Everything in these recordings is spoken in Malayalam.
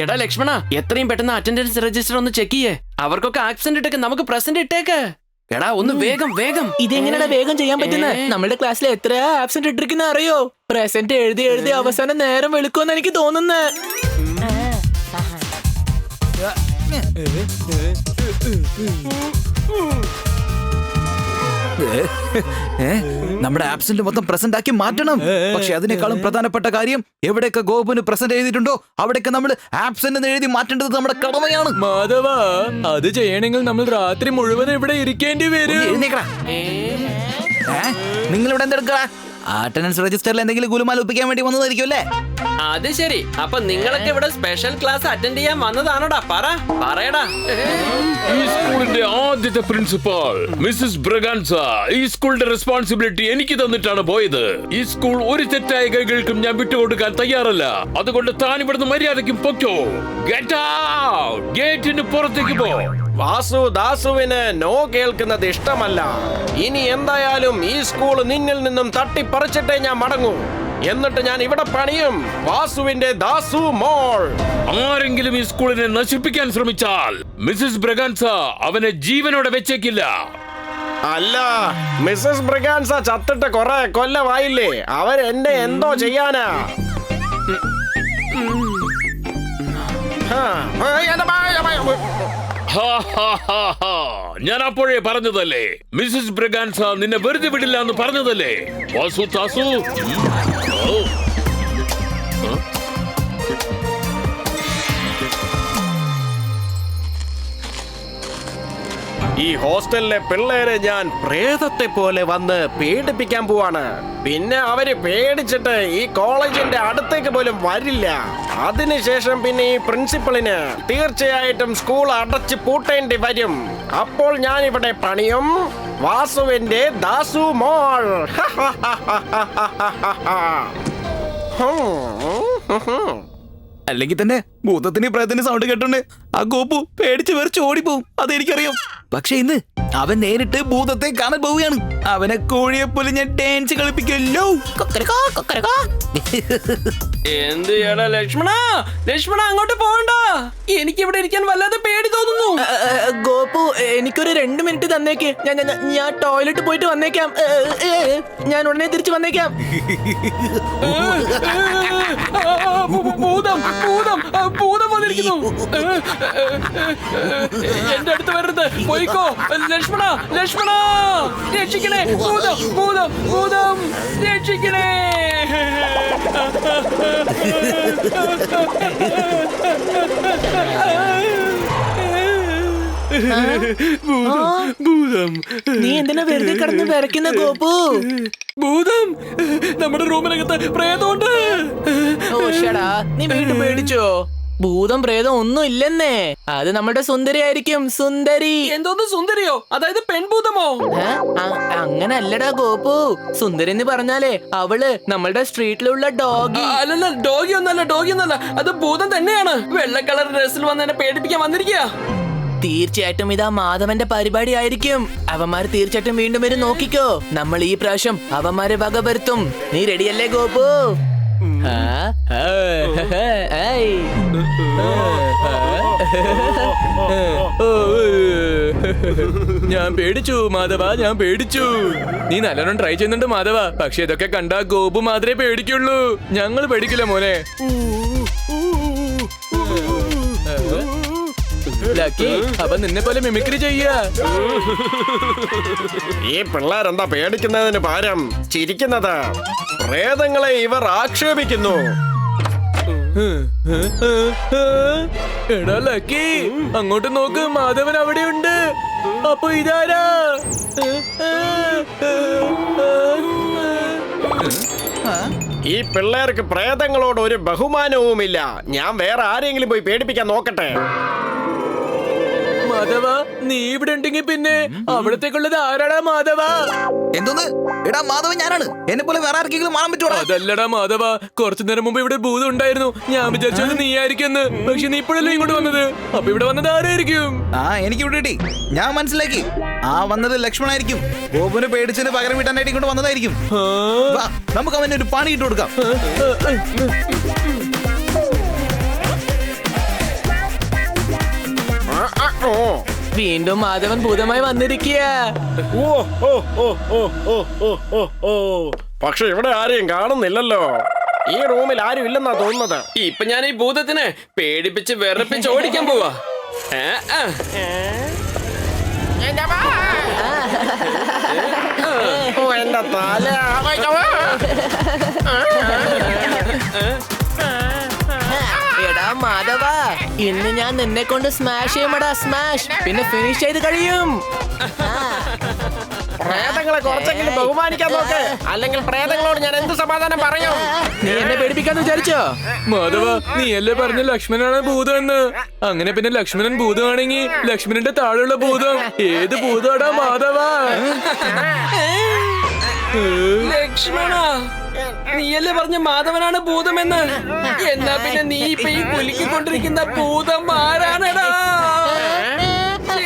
എടാ ലക്ഷ്മണ, എത്രയും പെട്ടെന്ന് അറ്റൻഡൻസ് രജിസ്റ്റർ ഒന്ന് ചെക്ക് ചെയ്യേ. അവർക്കൊക്കെ ആബ്സെന്റ് ഇട്ടേക്ക്, നമുക്ക് പ്രസന്റ് ഇട്ടേക്ക്. എടാ ഒന്ന് വേഗം വേഗം. ഇതെങ്ങനെയാ വേഗം ചെയ്യാൻ പറ്റുന്നത്? നമ്മുടെ ക്ലാസ്സിൽ എത്രയാ ആബ്സെന്റ് ഇട്ടിരിക്കുന്ന അറിയോ? പ്രസന്റ് എഴുതി എഴുതി അവസാനം നേരം വെളുക്കുമെന്ന് എനിക്ക് തോന്നുന്നു. നമ്മുടെ ആബ്സെന്റ് മൊത്തം പ്രസന്റ് ആക്കി മാറ്റണം. പക്ഷെ അതിനേക്കാളും പ്രധാനപ്പെട്ട കാര്യം, എവിടെയൊക്കെ ഗോപുന് പ്രസന്റ് എഴുതിയിട്ടുണ്ടോ അവിടെയൊക്കെ നമ്മൾ ആബ്സെന്റ് എഴുതി മാറ്റേണ്ടത് നമ്മുടെ കടമയാണ്. മാധവ, അത് ചെയ്യണമെങ്കിൽ നമ്മൾ രാത്രി മുഴുവൻ ഇവിടെ ഇരിക്കേണ്ടി വരും. നിങ്ങൾ ഇവിടെ എന്തെടുക്കടാ? അറ്റൻഡൻസ് രജിസ്റ്ററിൽ എന്തെങ്കിലും ഗുലുമാൽ ഒപ്പിക്കാൻ വേണ്ടി വന്നതായിരിക്കും അല്ലേ? അത് ശരി. അപ്പൊ നിങ്ങളൊക്കെ ഇവിടെ സ്പെഷ്യൽ ക്ലാസ് അറ്റൻഡ് ചെയ്യാൻ വന്നതാണോടാ? പറയടാ. ഈ സ്കൂളിന്റെ ആദ്യത്തെ പ്രിൻസിപ്പാൾ മിസ്സസ് ബ്രഗാൻസ ഈ സ്കൂളിന്റെ റെസ്പോൺസിബിലിറ്റി എനിക്ക് തന്നിട്ടാണ് പോയത്. ഈ സ്കൂൾ ഒരു തെറ്റായ കൈകൾക്കും ഞാൻ വിട്ടുകൊടുക്കാൻ തയ്യാറല്ല. അതുകൊണ്ട് താൻ ഇവിടുന്ന് മര്യാദയ്ക്കും പൊക്കോ. Get out. ഗേറ്റിന് പുറത്തേക്ക് പോ. വാസു ദാസുവിന് നോ കേൾക്കുന്നത് ഇഷ്ടമല്ല. ഇനി എന്തായാലും ഈ സ്കൂൾ നിന്നിൽ നിന്നും തട്ടിപ്പറിച്ചിട്ടേ ഞാൻ മടങ്ങൂ. എന്നിട്ട് ഞാൻ ഇവിടെ പണിയും വാസുവിന്റെ ദാസു മോൾ. ആരെങ്കിലും ഈ സ്കൂളിനെ നശിപ്പിക്കാൻ ശ്രമിച്ചാൽ മിസ്സസ് ബ്രഗാൻസ അവനെ ജീവനോടെ വെച്ചേക്കില്ല. അല്ല, മിസ്സസ് ബ്രിഗാൻസ ചത്തിട്ട് കുറെ കൊല്ലമായില്ലേ? അവരെന്നെ എന്തോ ചെയ്യാനാ? ഞാൻ അപ്പോഴേ പറഞ്ഞതല്ലേ, മിസ്സസ് ബ്രഗാൻസ നിന്നെ വെറുതെ വിടില്ല എന്ന് പറഞ്ഞതല്ലേ. വാസു താസു, ഈ ഹോസ്റ്റലിലെ പിള്ളേരെ ഞാൻ പ്രേതത്തെ പോലെ വന്ന് പേടിപ്പിക്കാൻ പോവാണ്. പിന്നെ അവര് പേടിച്ചിട്ട് ഈ കോളേജിന്റെ അടുത്തേക്ക് പോലും വരില്ല. അതിനുശേഷം പിന്നെ ഈ പ്രിൻസിപ്പളിന് തീർച്ചയായിട്ടും സ്കൂൾ അടച്ചു പൂട്ടേണ്ടി വരും. അപ്പോൾ ഞാൻ ഇവിടെ പണിയും വാസുവിന്റെ ദാസു മോൾ. അല്ലെങ്കിൽ തന്നെ ഭൂതത്തിന് പ്രേതത്തിന് സൗണ്ട് കേട്ടോണ്ട് ആ ഗോപു പേടിച്ച് വെറിച്ച് ഓടിപ്പോവും. അതെനിക്കറിയാം. പക്ഷെ ഇന്ന് അവൻ നേരിട്ട് ഭൂതത്തെ കാണാൻ പോവുകയാണ്. അവനെ കോഴിയെ പോലെ ഞാൻ ഡാൻസ് കളിപ്പിക്കല്ലോ. എന്ത് ചെയ്യടാ ലക്ഷ്മണ? ലക്ഷ്മണ അങ്ങോട്ട് പോകണ്ട. എനിക്ക് ഇവിടെ ഇരിക്കാൻ വല്ലാതെ പേടി തോന്നുന്നു. ഗോപു, എനിക്കൊരു 2 മിനിറ്റ് തന്നേക്ക്. ഞാൻ ടോയ്ലറ്റ് പോയിട്ട് വന്നേക്കാം. ഞാൻ ഉടനെ തിരിച്ചു വന്നേക്കാം. ഭൂതം ഭൂതം ഭൂതം വന്നിരിക്കുന്നു. എന്റെ അടുത്ത് വരരുത്. പോയിക്കോ ലക്ഷ്മണ. ലക്ഷ്മണ രക്ഷിക്കണേ. ഭൂതം ഭൂതം ഭൂതം രക്ഷിക്കണേ. ഭൂതം. നീ എന്തിനാ വെറുതെ കിടന്ന് വിറയ്ക്കുന്ന ഗോപു? ഭൂതം നമ്മുടെ റൂമിനകത്ത് പ്രേതമുണ്ട്. ഓഷടാ, നീ വീണ്ടും പേടിച്ചോ? ഭൂതം പ്രേതം ഒന്നും ഇല്ലെന്നേ. അത് നമ്മുടെ സുന്ദരി ആയിരിക്കും. സുന്ദരി. എന്തോന്ന് സുന്ദരിയോ? അതായത് പെൺഭൂതമോ? അങ്ങനല്ലടാ ഗോപു. സുന്ദരി എന്ന് പറഞ്ഞാലേ അവള് നമ്മളുടെ സ്ട്രീറ്റിലുള്ള ഡോഗി. അല്ലല്ല, ഡോഗി ഒന്നല്ല, ഡോഗി ഒന്നല്ല. അത് ഭൂതം തന്നെയാണ്. വെള്ള കളർ ഡ്രസ്സിൽ വന്ന് എന്നെ പേടിപ്പിക്കാൻ വന്നിരിക്കുക. തീർച്ചയായിട്ടും ഇതാ മാധവന്റെ പരിപാടി ആയിരിക്കും. അവന്മാര് തീർച്ചയായിട്ടും വീണ്ടും വരും. നോക്കിക്കോ, നമ്മൾ ഈ പ്രാവശ്യം അവന്മാരെ വകവരുത്തും. നീ റെഡിയല്ലേ ഗോപു? ഞാൻ പേടിച്ചു മാധവ, ഞാൻ പേടിച്ചു. നീ നല്ലോണം ട്രൈ ചെയ്യുന്നുണ്ട് മാധവ. പക്ഷെ ഇതൊക്കെ കണ്ടാ ഗോപു മാത്രമേ പേടിക്കുള്ളൂ. ഞങ്ങൾ പേടിക്കില്ല മോനെ. ലക്കി, അവൻ നിന്നെ പോലെ മിമിക്രി ചെയ്യാ. ഈ പിള്ളേരെന്താ പേടിക്കുന്നതിന് പകരം ചിരിക്കുന്നത്? പ്രേതങ്ങളെ ഇവർ ആക്ഷേപിക്കുന്നു. എടാ ലക്കി, അങ്ങോട്ട് നോക്ക്, മാധവൻ അവിടെയുണ്ട്. അപ്പൊ ഇതാരാ? ഈ പിള്ളേർക്ക് പ്രേതങ്ങളോട് ഒരു ബഹുമാനവുമില്ല. ഞാൻ വേറെ ആരെങ്കിലും പോയി പേടിപ്പിക്കാൻ നോക്കട്ടെ. മാധവ, നീ ഇവിടെ ഉണ്ടെങ്കിൽ പിന്നെ അവിടത്തേക്കുള്ളത് ആരാടാ മാധവ? എന്തോന്ന്? എടാ മാധവൻ ഞാനാണ്. എന്നെ പോലെ വേറെ ആർക്കെങ്കിലും മാറാൻ പറ്റുമോ? അതല്ലടാ മാധവ, കുറച്ചു നേരം മുമ്പ് ഇവിടെ ഭൂതം ഉണ്ടായിരുന്നു. ഞാൻ വിചാരിച്ചത് നീ ആയിരിക്കുമെന്ന്. പക്ഷെ നീ ഇപ്പോഴല്ലേ ഇങ്ങോട്ട് വന്നത്. അപ്പൊ ഇവിടെ വന്നത് ആരായിരിക്കും? എനിക്ക് ഇവിടെ കിട്ടി. ഞാൻ മനസ്സിലാക്കി. വന്നത് ലക്ഷ്മണായിരിക്കും. ഗോപുവിനെ പേടിച്ചതിന് പകരം വീട്ടാനായിട്ട് ഇങ്ങോട്ട് വന്നതായിരിക്കും. നമുക്ക് അവനെ ഒരു പണി ഇട്ട് കൊടുക്കാം. വീണ്ടും മാധവൻ ഭൂതമായി വന്നിരിക്കുക. ഓ ഓ ഓ ഓ ഓ ഓ ഓ ഓ പക്ഷെ ഇവിടെ ആരെയും കാണുന്നില്ലല്ലോ. ഈ റൂമിൽ ആരും ഇല്ലെന്നാ തോന്നുന്നത്. ഇപ്പൊ ഞാൻ ഈ ഭൂതത്തിനെ പേടിപ്പിച്ച് വിറപ്പിച്ച് ഓടിക്കാൻ പോവാ. ഓ, എന്റെ തല. എടാ മാധവ, ഇന്ന് ഞാൻ നിന്നെ കൊണ്ട് സ്മാഷ് ചെയ്യുമടാ, സ്മാഷ്. പിന്നെ ഫിനിഷ് ചെയ്ത് കഴിയും. പ്രേതങ്ങളെ കുറച്ചെങ്കിലും ബഹുമാനിക്കാൻ നോക്ക്, അല്ലെങ്കിൽ പ്രേതങ്ങളോട് ഞാൻ എന്ത് സമാധാനം പറയും? നീ എന്നെ പേടിപ്പിക്കാന്ന് വിചാരിച്ചോ? മാധവ, നീ അല്ലേ പറഞ്ഞ ലക്ഷ്മണനാണ് ഭൂതം എന്ന്? അങ്ങനെ പിന്നെ ലക്ഷ്മണൻ ഭൂതമാണെങ്കിൽ ലക്ഷ്മണന്റെ താഴെയുള്ള ഭൂതം ഏത് ഭൂതമാടാ മാധവ? ലക്ഷ്മണ, നീയല്ലേ പറഞ്ഞ മാധവനാണ് ഭൂതമെന്ന്. എന്നാ പിന്നെ നീ ഇപ്പൊ ഈ കുലുക്കിക്കൊണ്ടിരിക്കുന്ന ഭൂതം ആരാണടാ?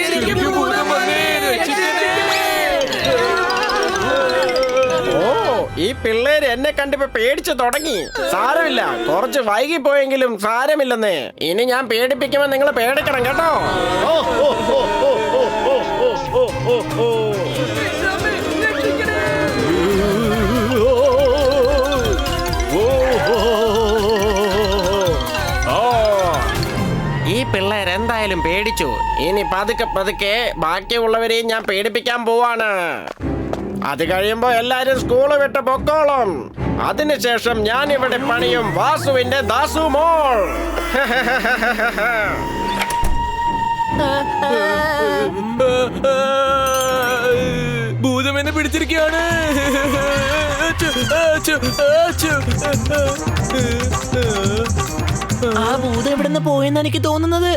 ശരിക്കും ഭൂതം വന്നേ, രക്ഷിക്കണേ. ഓ, ഈ പിള്ളേര് എന്നെ കണ്ടിപ്പോ പേടിച്ചു തുടങ്ങി. സാരമില്ല, കുറച്ച് വൈകി പോയെങ്കിലും സാരമില്ലെന്നേ. ഇനി ഞാൻ പേടിപ്പിക്കുമ്പോ നിങ്ങൾ പേടിക്കണം കേട്ടോ. ഓ, ഓ, ഓ, ഓ, ഓ, ഓ, ഓ, ഓ, ഓ, ഓ. ഈ പിള്ളേർ എന്തായാലും പേടിച്ചു. ഇനി പതുക്കെ പതുക്കെ ബാക്കിയുള്ളവരെയും ഞാൻ പേടിപ്പിക്കാൻ പോവാണ്. അത് കഴിയുമ്പോ എല്ലാരും സ്കൂള് വിട്ട് പൊക്കോളും. അതിനുശേഷം ഞാൻ ഇവിടെ പണിയും വാസുവിന്റെ ദാസു മോൾ. ഭൂതം എന്നെ പിടിച്ചിരിക്കുകയാണ്. ആ ഭൂതം എവിടുന്ന് പോയെന്ന് എനിക്ക് തോന്നുന്നത്.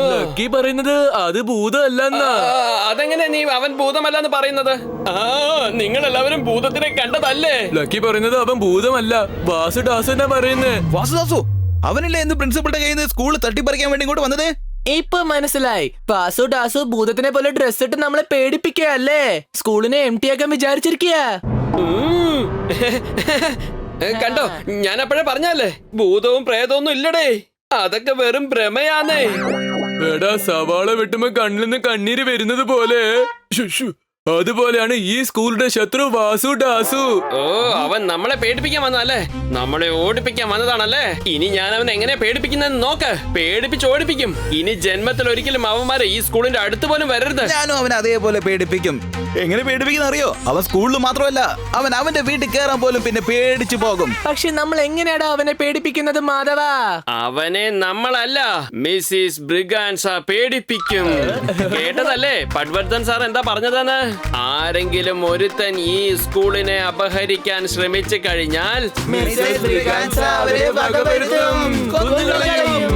ലക്കി പറയുന്നത് അത് ഭൂതമല്ലെന്നാ. അതെങ്ങനെ നീ അവൻ ഭൂതമല്ലെന്ന് പറയുന്നത്? നിങ്ങൾ എല്ലാവരും ഭൂതത്തിനെ കണ്ടതല്ലേ? ലക്കി പറയുന്നത് അവൻ ഭൂതമല്ല, വാസു ഡാസു എന്നാ പറയുന്നത്. വാസുദാസു, അവനല്ലേ ഇന്ന് പ്രിൻസിപ്പളുടെ കയ്യിൽ നിന്ന് സ്കൂൾ തട്ടിപ്പറിക്കാൻ വേണ്ടി ഇങ്ങോട്ട് വന്നത്? ഇപ്പൊ മനസ്സിലായി. പാസു ഡാസു ഭൂതത്തിനെ പോലെ ഡ്രസ് ഇട്ട് നമ്മളെ പേടിപ്പിക്കുക അല്ലേ? സ്കൂളിനെ എംടി ആക്കാൻ വിചാരിച്ചിരിക്കുക. കണ്ടോ, ഞാൻ അപ്പോഴേ പറഞ്ഞല്ലേ, ഭൂതവും പ്രേതവും ഇല്ലടേ. അതൊക്കെ വെറും ഭ്രമയാന്നേ. എടാ, സവാള വെട്ടുമ്പോ കണ്ണിൽ നിന്ന് കണ്ണീര് വരുന്നത് പോലെ അതുപോലെയാണ് ഈ സ്കൂളിന്റെ ശത്രു വാസു ഡാസു. ഓ, അവൻ നമ്മളെ പേടിപ്പിക്കാൻ വന്നതല്ലേ? നമ്മളെ ഓടിപ്പിക്കാൻ വന്നതാണല്ലേ? ഇനി ഞാൻ അവൻ എങ്ങനെ പേടിപ്പിക്കുന്നെന്ന് നോക്ക്. പേടിപ്പിച്ച് ഓടിപ്പിക്കും. ഇനി ജന്മത്തിൽ ഒരിക്കലും അവന്മാരെ ഈ സ്കൂളിന്റെ അടുത്ത് പോലും വരരുത്. ഞാനും അവനെ അതേപോലെ പേടിപ്പിക്കും. എങ്ങനെ പേടിപ്പിക്കുന്ന അറിയോ? അവൻ സ്കൂളിൽ മാത്രമല്ല, അവൻ അവന്റെ വീട്ടിൽ കയറാൻ പോലും പിന്നെ പേടിച്ചു പോകും. പക്ഷെ നമ്മൾ എങ്ങനെയാടാ അവനെ പേടിപ്പിക്കുന്നത് മാധവ? അവനെ നമ്മളല്ല, മിസ്സിസ് ബ്രിഗാൻസ പേടിപ്പിക്കും. കേട്ടതല്ലേ പട്വർദ്ധൻ സാർ എന്താ പറഞ്ഞതെന്ന്? ആരെങ്കിലും ഒരുത്തൻ ഈ സ്കൂളിനെ അപഹരിക്കാൻ ശ്രമിച്ചു കഴിഞ്ഞാൽ മിസ്സസ് ബ്രിഗാൻസ അവരെ വകവരുത്തും, കൊന്നുകളയും.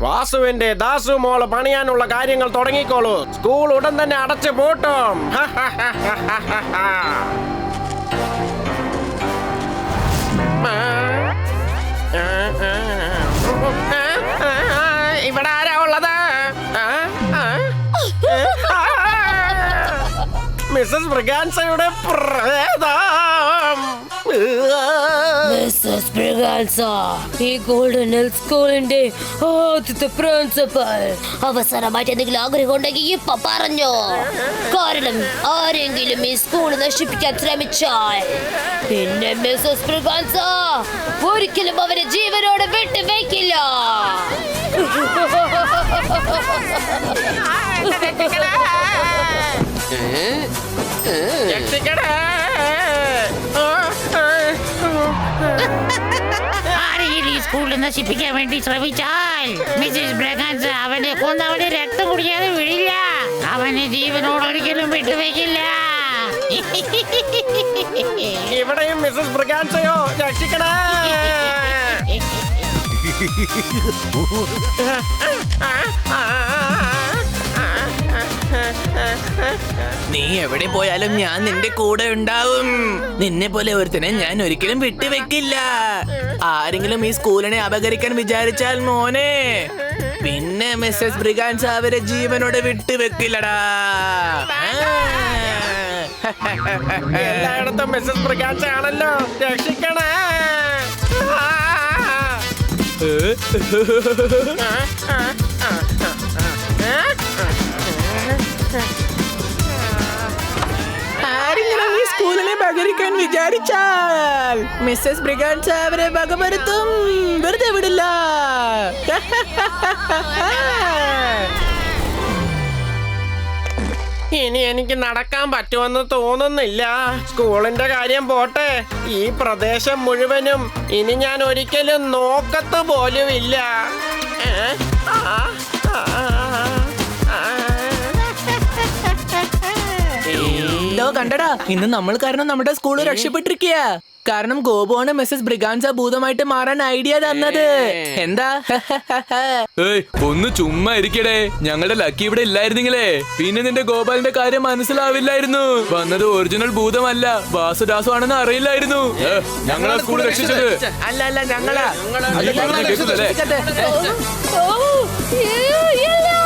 വാസുവിന്റെ ദാസു മോള് പണിയാനുള്ള കാര്യങ്ങൾ തുടങ്ങിക്കോളൂ. സ്കൂൾ ഉടൻ തന്നെ അടച്ചു പൂട്ടും. ഇവിടെ ആരാ ഉള്ളത്? മിസ്സസ് ബ്രിഗാൻസയുടെ പ്രേതം. മിസ്സസ് ബ്രിഗാൻസ, ഈ ഗോൾഡൻ ഹിൽ സ്കൂളിന്റെ ആദ്യത്തെ പ്രിൻസിപ്പൽ. അവസാനമായിട്ട് എന്തെങ്കിലും ആഗ്രഹം ഉണ്ടെങ്കിൽ ഇപ്പൊ പറഞ്ഞോ. കാരണം ആരെങ്കിലും ഈ സ്കൂൾ നശിപ്പിക്കാൻ ശ്രമിച്ചാൽ പിന്നെ മിസ്സസ് ബ്രിഗാൻസ ഒരിക്കലും അവരെ ജീവനോടെ വിട്ടുവെക്കില്ല. ആരെങ്കിലും ഈ സ്കൂളിൽ നശിപ്പിക്കാൻ വേണ്ടി ശ്രമിച്ചാൽ മിസ്സസ് ബ്രഗാൻസ അവനെ കൊന്ന് അവനെ രക്തം കുടിക്കാതെ വിടില്ല. അവനെ ജീവനോട് ഒരിക്കലും വിട്ടുവെക്കില്ല. ഇവിടെയും മിസ്സസ് ബ്രിഗാൻസയോ രക്ഷിക്കണേ. നീ എവിടെ പോയാലും ഞാൻ നിന്റെ കൂടെ ഉണ്ടാവും. നിന്നെ പോലെ ഒരുത്തനെ ഞാൻ ഒരിക്കലും വിട്ടുവെക്കില്ല. ആരെങ്കിലും ഈ സ്കൂളിനെ അപകരിക്കാൻ വിചാരിച്ചാൽ മോനെ, പിന്നെ മിസ്സസ് ബ്രിഗാൻസ അവരെ ജീവനോടെ വിട്ടുവെക്കില്ലടാ. എല്ലായിടത്തും മിസ്സസ് ബ്രിഗാൻസ ആണല്ലോ, രക്ഷിക്കണേ. ആരെങ്കിലും ഈ സ്കൂളിനെ ബഹരിക്കാൻ വിചാരിച്ചാൽ മിസ്സസ് ബ്രിഗാൻസ അവരെ വകവരുത്തും. വെറുതെ വിടില്ല. ഇനി എനിക്ക് നടക്കാൻ പറ്റുമെന്ന് തോന്നുന്നില്ല. സ്കൂളിന്റെ കാര്യം പോട്ടെ, ഈ പ്രദേശം മുഴുവനും ഇനി ഞാൻ ഒരിക്കലും നോക്കത്ത് പോലുമില്ല. കണ്ടടാ, ഇന്ന് നമ്മൾ കാരണം നമ്മുടെ സ്കൂള് രക്ഷപ്പെട്ടിരിക്കുക. കാരണം ഗോപുവാണ് മിസ്സസ് ബ്രിഗാൻസ ഭൂതമായിട്ട് മാറാൻ ഐഡിയ തന്നത്. എന്താ? ഏയ് ഒന്ന് ചുമ്മാ ഇരിക്കടേ. ഞങ്ങളുടെ ലക്കി ഇവിടെ ഇല്ലായിരുന്നെങ്കിലേ പിന്നെ നിന്റെ ഗോപാലിന്റെ കാര്യം മനസ്സിലാവില്ലായിരുന്നു. വന്നത് ഒറിജിനൽ ഭൂതമല്ല, വാസുദാസു ആണെന്ന് അറിയില്ലായിരുന്നു. ഞങ്ങളാ സ്കൂൾ രക്ഷിച്ചത്. അല്ല അല്ല, ഞങ്ങളാ. നീ പറഞ്ഞ കേൾക്കുന്നല്ലേ? ഓ, എല്ലാ